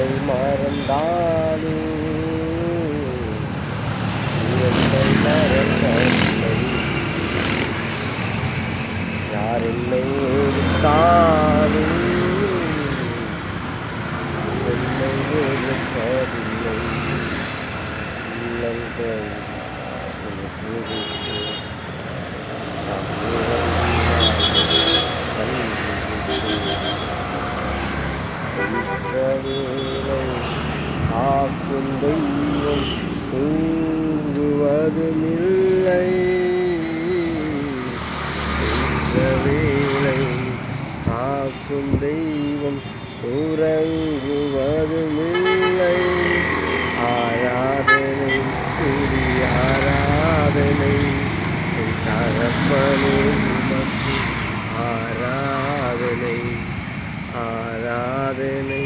என்னை மறந்தாலும் என்னை மறந்ததில்லை. யார் என்னை வெறுத்தாலும் என்னை வெறுப்பதில்லை. உள்ளங்கள் இஸ்ரவேலை காக்கும் தெய்வம் தூங்குவதுமில்லை. இஸ்ரவேலை காக்கும் தெய்வம் உறங்குவதுமில்லை. ஆராதனை துதி ஆராதனை தகப்பனே உமக்கு ஆராதனை ஆராதனை